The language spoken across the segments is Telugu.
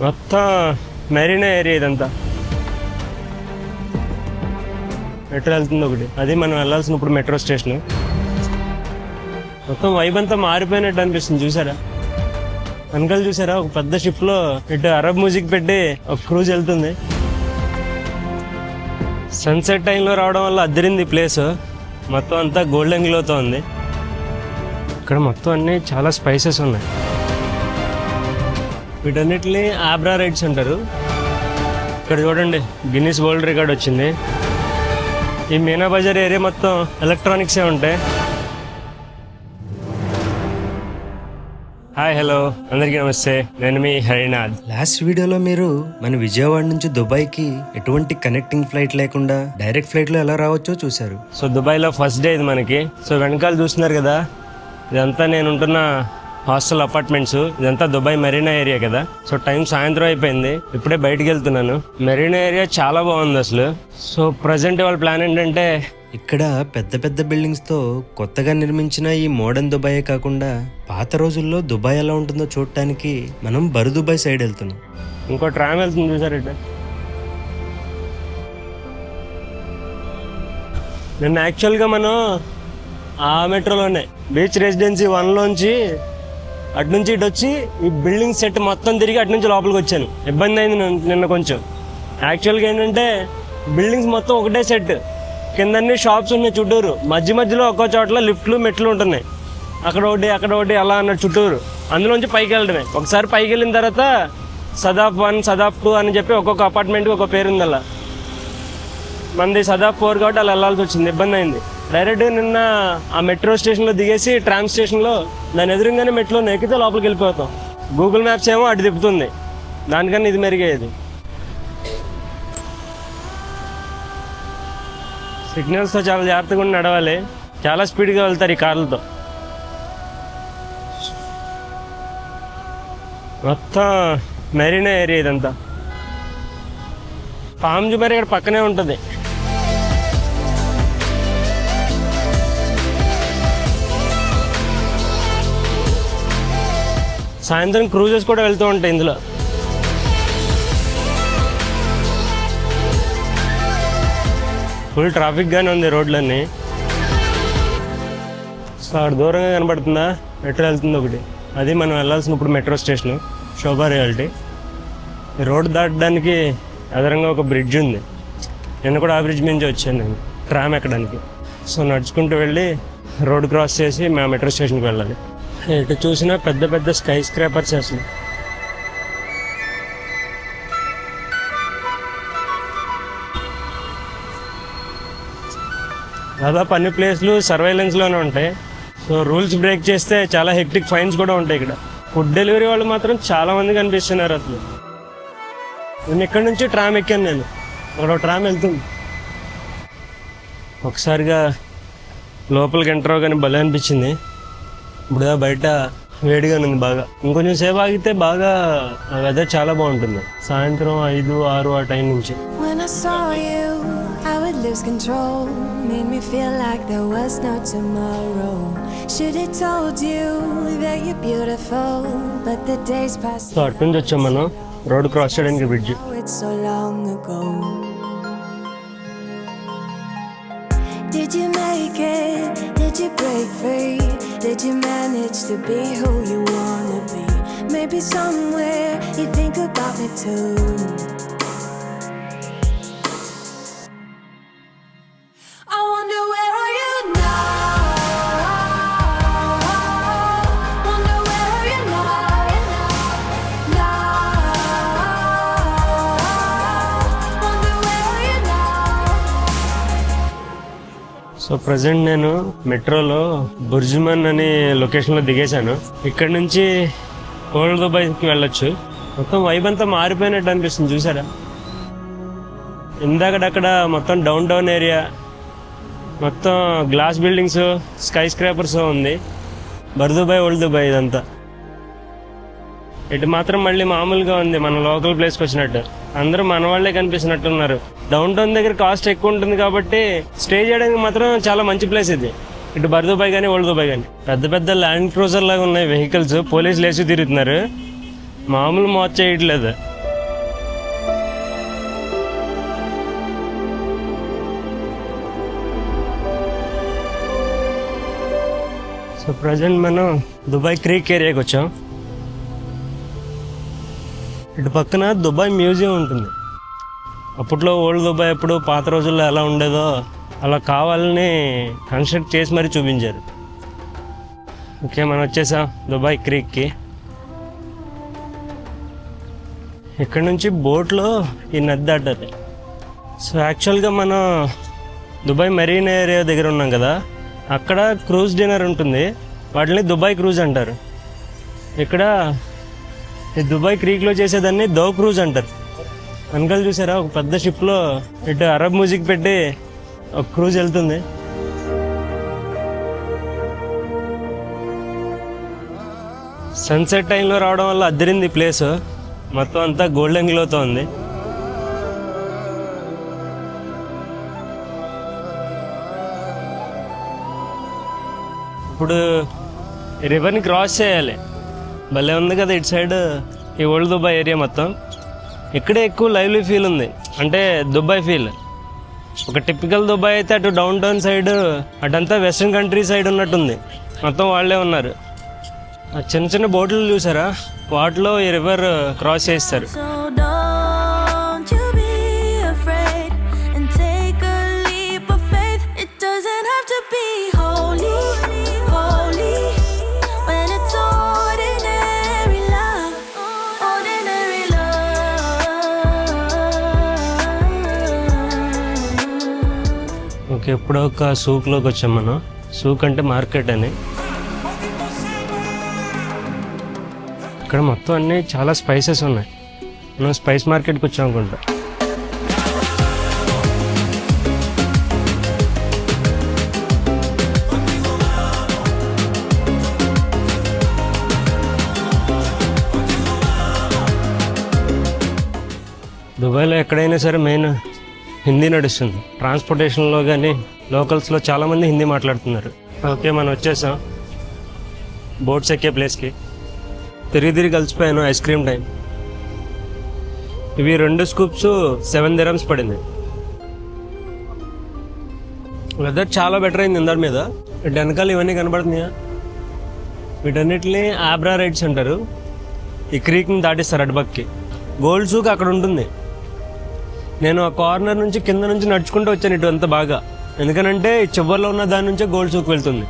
మొత్తం మెరీనా ఏరియా ఇదంతా. మెట్రో వెళ్తుంది ఒకటి, అది మనం వెళ్ళాల్సిన ఇప్పుడు మెట్రో స్టేషన్. మొత్తం వైబ్ అంతా మారిపోయినట్టు అనిపిస్తుంది. చూసారా వెనకాల, చూసారా ఒక పెద్ద షిప్లో ఇటు అరబ్ మ్యూజిక్ పెట్టి ఒక క్రూజ్ వెళ్తుంది. సన్సెట్ టైంలో రావడం వల్ల అద్దరింది ప్లేస్. మొత్తం అంతా గోల్డెన్ గ్లోతో ఉంది. ఇక్కడ మొత్తం అన్నీ చాలా స్పైసెస్ ఉన్నాయి. వీటన్నిటిని ఆబ్రా రైడ్స్ అంటారు. ఇక్కడ చూడండి గిన్నిస్ వరల్డ్ రికార్డ్ వచ్చింది. ఈ మీనా బజార్ ఏరియా మొత్తం ఎలక్ట్రానిక్సే ఉంటాయి. హాయ్ హలో అందరికీ నమస్తే, నేను మీ హరినాథ్. లాస్ట్ వీడియోలో మీరు మన విజయవాడ నుంచి దుబాయ్కి ఎటువంటి కనెక్టింగ్ ఫ్లైట్ లేకుండా డైరెక్ట్ ఫ్లైట్లో ఎలా రావచ్చో చూశారు. సో దుబాయ్లో ఫస్ట్ డే ఇది మనకి. సో వెనకాల చూస్తున్నారు కదా, ఇదంతా నేను ఉంటున్న హాస్టల్ అపార్ట్మెంట్స్. ఇదంతా దుబాయ్ మెరీనా ఏరియా కదా. సో టైం సాయంత్రం అయిపోయింది, ఇప్పుడే బయటికి వెళ్తున్నాను. మెరీనా ఏరియా చాలా బాగుంది అసలు. సో ప్రజెంట్ వాళ్ళ ప్లాన్ ఏంటంటే ఇక్కడ పెద్ద పెద్ద బిల్డింగ్స్ తో కొత్తగా నిర్మించిన ఈ మోడర్న్ దుబాయే కాకుండా పాత రోజుల్లో దుబాయ్ ఎలా ఉంటుందో చూడటానికి మనం బరు దుబాయ్ సైడ్ వెళ్తున్నాం. ఇంకో ట్రామ్ వెళ్తుంది చూసారట. నిన్న యాక్చువల్గా మనం ఆ మెట్రోలోనే బీచ్ రెసిడెన్సీ 1లోంచి అటు నుంచి ఇటు వచ్చి ఈ బిల్డింగ్ సెట్ మొత్తం తిరిగి అటు నుంచి లోపలికి వచ్చాను. ఇబ్బంది అయింది నిన్న కొంచెం. యాక్చువల్గా ఏంటంటే బిల్డింగ్స్ మొత్తం ఒకటే సెట్, కిందన్నీ షాప్స్ ఉన్నాయి చుట్టూరు. మధ్యలో ఒక్కో చోట్ల లిఫ్ట్లు మెట్లు ఉంటున్నాయి, అక్కడ ఒకటి అలా అన్నట్టు చుట్టూరు. అందులోంచి పైకి వెళ్ళడమే. ఒకసారి పైకి వెళ్ళిన తర్వాత సదాఫ్ 1 సదాఫ్ 2 అని చెప్పి ఒక్కొక్క అపార్ట్మెంట్కి ఒక పేరు ఉంది. అలా మనది సదాఫ్ 4 కాబట్టి అలా వెళ్ళాల్సి వచ్చింది, ఇబ్బంది అయింది. డైరెక్ట్గా నిన్న ఆ మెట్రో స్టేషన్లో దిగేసి ట్రామ్ స్టేషన్లో దాని ఎదురుగానే మెట్లో ఎక్కితే లోపలికి వెళ్ళిపోతాం. గూగుల్ మ్యాప్స్ ఏమో అటు తిప్పుతుంది, దానికన్నా ఇది మెరుగేది. సిగ్నల్స్తో చాలా జాగ్రత్తగా ఉండి నడవాలి. చాలా స్పీడ్గా వెళ్తారు ఈ కార్లతో. మొత్తం మెరీనా ఏరియా ఇదంతా. పామ్ జుమేర్ ఇక్కడ పక్కనే ఉంటుంది. సాయంత్రం క్రూజెస్ కూడా వెళ్తూ ఉంటాయి ఇందులో. ఫుల్ ట్రాఫిక్గానే ఉంది రోడ్లన్నీ. సో అక్కడ దూరంగా కనబడుతుందా మెట్రో వెళ్తుంది ఒకటి, అది మనం వెళ్ళాల్సిన ఇప్పుడు మెట్రో స్టేషను శోభా రియాలిటీ. ఈ రోడ్ దాటడానికి ఎదురంగా ఒక బ్రిడ్జ్ ఉంది. నేను కూడా ఆ బ్రిడ్జ్ నుంచి వచ్చాను నేను ట్రామ్ ఎక్కడానికి. సో నడుచుకుంటూ వెళ్ళి రోడ్ క్రాస్ చేసి మా మెట్రో స్టేషన్కి వెళ్ళాలి. ఇటు చూసినా పెద్ద పెద్ద స్కై స్క్రాపర్స్ అసలు. దాదాపు అన్ని ప్లేస్లు సర్వైలెన్స్లోనే ఉంటాయి. సో రూల్స్ బ్రేక్ చేస్తే చాలా హెక్టిక్ ఫైన్స్ కూడా ఉంటాయి ఇక్కడ. ఫుడ్ డెలివరీ వాళ్ళు మాత్రం చాలా మంది కనిపిస్తున్నారు అసలు. నేను ఇక్కడ నుంచి ట్రామ్ ఎక్కాను, నేను అక్కడ ట్రామ్ వెళ్తుంది. ఒకసారిగా లోపలికి ఎంటర్ అవగానే భలే అనిపించింది. ఇప్పుడు బయట వేడిగా ఉంది బాగా. ఇంకొంచెం సేపు ఆగితే బాగా వెదర్ చాలా బాగుంటుంది. సాయంత్రం 5-6 ఆ టైం నుంచి. Lose control, made me feel like there was no tomorrow. Should have told you that you're beautiful, but the days pass. So అటు నుంచి వచ్చాం మనం రోడ్ క్రాస్ చేయడానికి bridge. It's so long ago. Did you make it? Did you break free? Did you manage to be who you wanna be? Maybe somewhere you think about me too. So present నేను మెట్రోలో బుర్జుమన్ అనే లొకేషన్లో దిగేశాను. ఇక్కడ నుంచి ఓల్డ్ దుబాయ్కి వెళ్ళొచ్చు. మొత్తం వైబ్ అంతా మారిపోయినట్టు అనిపిస్తుంది. చూసారా ఇందాకడక్కడ మొత్తం డౌన్ టౌన్ ఏరియా, మొత్తం గ్లాస్ బిల్డింగ్స్, స్కై స్క్రాపర్స్ ఉంది. బర్ దుబాయ్ ఓల్డ్ దుబాయ్ ఇదంతా. ఇటు మాత్రం మళ్ళీ మామూలుగా ఉంది, మన లోకల్ ప్లేస్కి వచ్చినట్టు. అందరూ మన వాళ్ళే కనిపిస్తున్నట్టున్నారు. డౌన్ టౌన్ దగ్గర కాస్ట్ ఎక్కువ ఉంటుంది కాబట్టి స్టే చేయడానికి మాత్రం చాలా మంచి ప్లేస్ ఇది. ఇటు బర్ దుబాయ్ కానీ ఓల్డ్ దుబాయ్ కానీ. పెద్ద పెద్ద ల్యాండ్ క్రూజర్ లాగా ఉన్నాయి వెహికల్స్. పోలీసులు వేసి తిరుగుతున్నారు, మామూలు మోత చేయట్లేదు. సో ప్రజెంట్ మనం దుబాయ్ క్రీక్ ఏరియాకి వచ్చాం. ఇటు పక్కన దుబాయ్ మ్యూజియం ఉంటుంది. అప్పట్లో ఓల్డ్ దుబాయ్ ఎప్పుడు పాత రోజుల్లో ఎలా ఉండేదో అలా కావాలని కన్స్ట్రక్ట్ చేసి మరీ చూపించారు. ఓకే, మనం వచ్చేసాం దుబాయ్ క్రీక్కి. ఇక్కడ నుంచి బోట్లో ఈ నది దాటాలి. సో యాక్చువల్గా మనం దుబాయ్ మెరీనా ఏరియా దగ్గర ఉన్నాం కదా, అక్కడ క్రూజ్ డిన్నర్ ఉంటుంది. వాటిని దుబాయ్ క్రూజ్ అంటారు. ఇక్కడ ఈ దుబాయ్ క్రీక్లో చేసేదాన్ని దో క్రూజ్ అంటారు. వెనకాల చూసారా, ఒక పెద్ద షిప్లో ఇటు అరబ్ మ్యూజిక్ పెట్టి ఒక క్రూజ్ వెళ్తుంది. సన్సెట్ టైంలో రావడం వల్ల అద్దరింది ప్లేస్. మొత్తం అంతా గోల్డెన్ గ్లోతో ఉంది. ఇప్పుడు రివర్ని క్రాస్ చేయాలి. భలే ఉంది కదా ఇటు సైడ్ ఈ ఓల్డ్ దుబాయ్ ఏరియా మొత్తం. ఇక్కడే ఎక్కువ లైవ్లీ ఫీల్ ఉంది, అంటే దుబాయ్ ఫీల్. ఒక టిపికల్ దుబాయ్ అయితే అటు డౌన్ టౌన్ సైడ్ అటంతా వెస్ట్రన్ కంట్రీ సైడ్ ఉన్నట్టుంది. మొత్తం వాళ్ళే ఉన్నారు. ఆ చిన్న చిన్న బోట్లు చూసారా, వాటిలో ఈ రివర్ క్రాస్ చేస్తారు. So don't you be afraid and take a leap of faith. It doesn't have to be holy, holy when it's ordinary love, ordinary love. Okay, ఇప్పుడు ఒక సూక్లోకి వచ్చాం మనం. సూక్ అంటే మార్కెట్ అని. ఇక్కడ మొత్తం అన్నీ చాలా స్పైసెస్ ఉన్నాయి. మనం స్పైస్ మార్కెట్కి వచ్చాం అనుకుంటా. దుబాయ్లో ఎక్కడైనా సరే మెయిన్ హిందీ నడుస్తుంది. ట్రాన్స్పోర్టేషన్లో కానీ లోకల్స్లో చాలామంది హిందీ మాట్లాడుతున్నారు. ఓకే, మనం వచ్చేసాం బోట్స్ ఎక్కే ప్లేస్కి. తిరిగి కలిసిపోయాను. Ice cream time. ఇవి 2 స్కూప్స్ 7 dirhams పడింది. వెదర్ చాలా బెటర్ అయింది ఇందరి మీద. ఇటు వెనకాల ఇవన్నీ కనబడుతున్నాయా, వీటన్నిటిని ఆబ్రా రైడ్స్ అంటారు. ఈ క్రీక్ని దాటిస్తారు అటుపక్కి. గోల్డ్ సూక్ అక్కడ ఉంటుంది. నేను ఆ కార్నర్ నుంచి కింద నుంచి నడుచుకుంటూ వచ్చాను ఇటు అంతా బాగా. ఎందుకనంటే ఈ చివరిలో ఉన్న దాని నుంచే గోల్డ్ సూక్ వెళ్తుంది.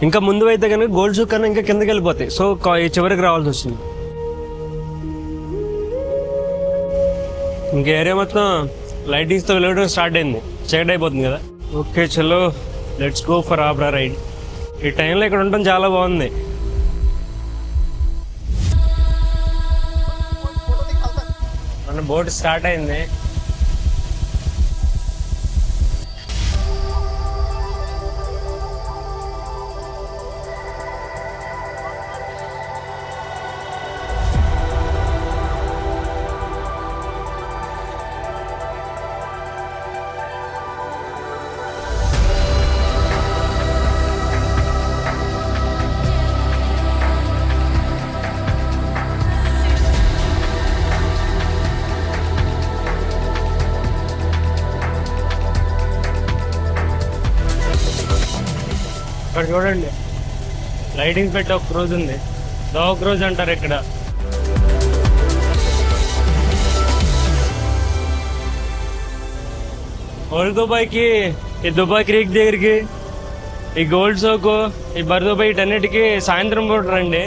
ఇంకా ముందు అయితే కనుక గోల్డ్ సూక్ కన్నా ఇంకా కిందకి వెళ్ళిపోతాయి. సో ఈ చివరికి రావాల్సి వస్తుంది. ఇంక ఏరియా మొత్తం లైటింగ్స్తో వెళ్ళడం స్టార్ట్ అయింది. చీకటి అయిపోతుంది కదా. ఓకే, చలో లెట్స్ గో ఫర్ ఆబ్రా రైడ్. ఈ టైంలో ఇక్కడ ఉండడం చాలా బాగుంది. మన బోట్ స్టార్ట్ అయింది. ఇక్కడ చూడండి, లైటింగ్ పెట్టి ఒక క్రూజ్ ఉంది. దో క్రూజ్ అంటారు ఇక్కడ. ఓల్డ్ దుబాయ్కి ఈ దుబాయ్ క్రీక్ దగ్గరికి ఈ గోల్డ్ సోకు ఈ బర్దుబాయ్ వీటన్నిటికీ సాయంత్రం పూట రండి.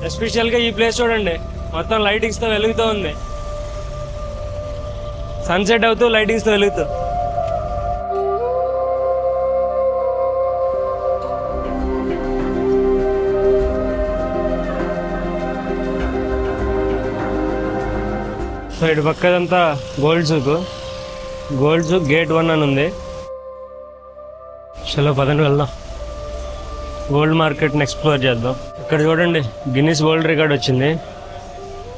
ఎస్పెషల్గా ఈ ప్లేస్ చూడండి, మొత్తం లైటింగ్స్తో వెలుగుతూ ఉంది. సన్సెట్ అవుతూ లైటింగ్స్తో వెలుగుతూ. సో ఇటు పక్కదంతా గోల్డ్ సూక్ గేట్ 1 అని ఉంది. చలో పదండి వెళ్దాం, గోల్డ్ మార్కెట్ని ఎక్స్ప్లోర్ చేద్దాం. ఇక్కడ చూడండి, గిన్నిస్ వరల్డ్ రికార్డ్ వచ్చింది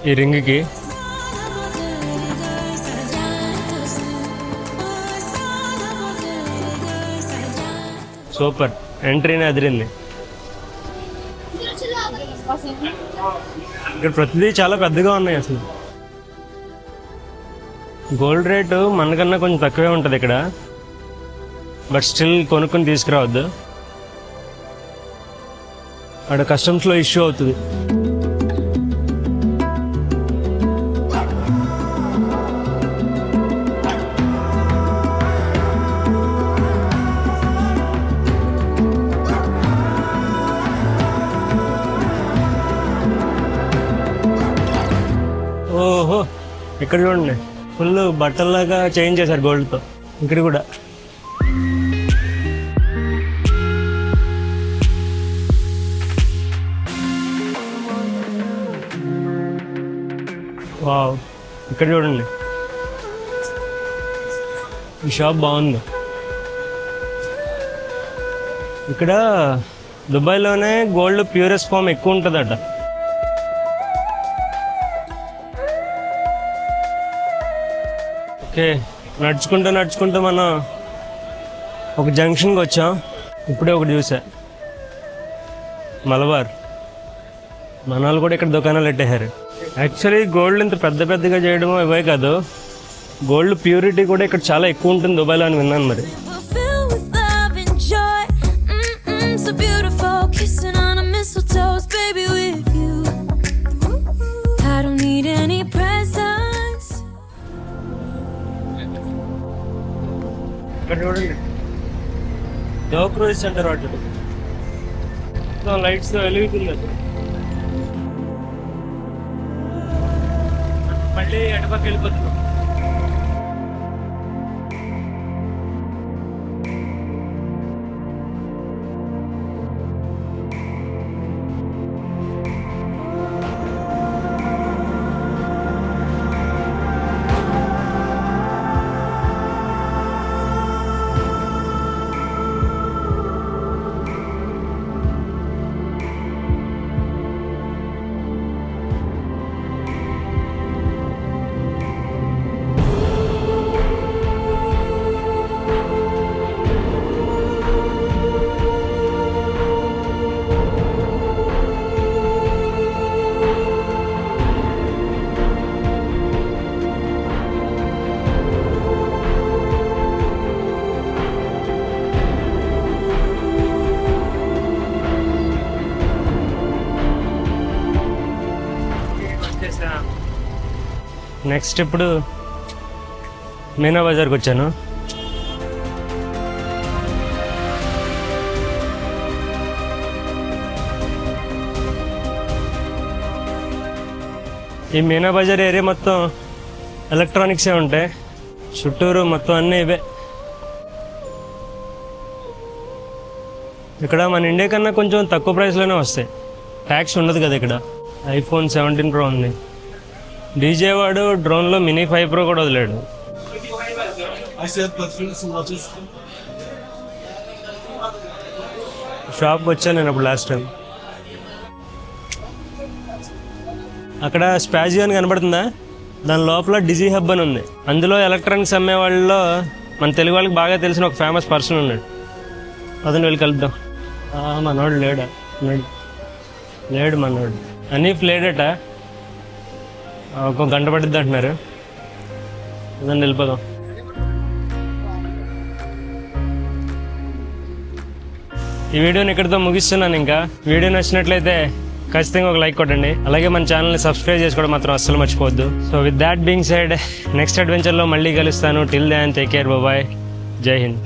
ఈ రింగ్కి. సూపర్, ఎంట్రీని అదిరింది. ఇక్కడ ప్రతిదీ చాలా పెద్దగా ఉన్నాయి. అసలు గోల్డ్ రేటు మనకన్నా కొంచెం తక్కువే ఉంటుంది ఇక్కడ. బట్ స్టిల్ కొనుక్కొని తీసుకురావద్దు. అక్కడ కస్టమ్స్లో ఇష్యూ అవుతుంది. ఓహో, ఇక్కడ చూడండి, ఫుల్ బట్టల్లాగా చేంజ్ చేశారు గోల్డ్తో. ఇక్కడ కూడా వావ్, ఇక్కడ చూడండి, ఈ షాప్ బాగుంది. ఇక్కడ దుబాయ్లోనే గోల్డ్ ప్యూరెస్ట్ ఫామ్ ఎక్కువ ఉంటుందట. ఓకే, నడుచుకుంటూ మనం ఒక జంక్షన్కి వచ్చాం. ఇప్పుడే ఒకటి చూసా, మలబార్. మన వాళ్ళు కూడా ఇక్కడ దుకాణాలు పెట్టేశారు. యాక్చువల్లీ గోల్డ్ ఇంత పెద్దగా చేయడమో ఇవే కాదు, గోల్డ్ ప్యూరిటీ కూడా ఇక్కడ చాలా ఎక్కువ ఉంటుంది దుబాయ్లో అని విన్నాను. మరి Filled with love and joy, so beautiful, kissing on a mistletoe, baby with you. I don't need any presents. ఇక్కడ చూడండి, డో క్రూజ్ సెంటర్ వాటి లైట్స్ వెలుగుతుంది. మళ్ళీ ఎడపక్క వెళ్ళిపోతున్నాం. నెక్స్ట్ ఇప్పుడు మీనా బజార్కి వచ్చాను. ఈ మీనా బజార్ ఏరియా మొత్తం ఎలక్ట్రానిక్సే ఉంటాయి. చుట్టూరు మొత్తం అన్నీ ఇవే. ఇక్కడ మన ఇండియా కన్నా కొంచెం తక్కువ ప్రైస్లోనే వస్తాయి. ట్యాక్స్ ఉండదు కదా ఇక్కడ. iPhone 17 Pro ఉంది. డీజే వాడు డ్రోన్లో మినీ 5 Pro కూడా వదిలేడు. షాప్కి వచ్చాను నేను అప్పుడు లాస్ట్ టైం. అక్కడ స్పాజియో అని కనబడుతుందా, దాని లోపల డిజీ హబ్ అని ఉంది. అందులో ఎలక్ట్రానిక్స్ అమ్మే వాళ్ళలో మన తెలుగు వాళ్ళకి బాగా తెలిసిన ఒక ఫేమస్ పర్సన్ ఉన్నాడు. అతను వెళ్ళి కలుద్దాం. మనోడు లేడు మనోడు. అనీఫ్ లేడట, ఒక గంట పడుద్ది అంటున్నారు. అదని వెళ్ళిపోదాం. ఈ వీడియోని ఇక్కడితో ముగిస్తున్నాను. ఇంకా వీడియో నచ్చినట్లయితే ఖచ్చితంగా ఒక లైక్ కొట్టండి. అలాగే మన ఛానల్ని సబ్స్క్రైబ్ చేసుకోవడం మాత్రం అస్సలు మర్చిపోవద్దు. So with that being side, next అడ్వెంచర్లో మళ్ళీ కలుస్తాను. Till then take care, bye, Jai Hind.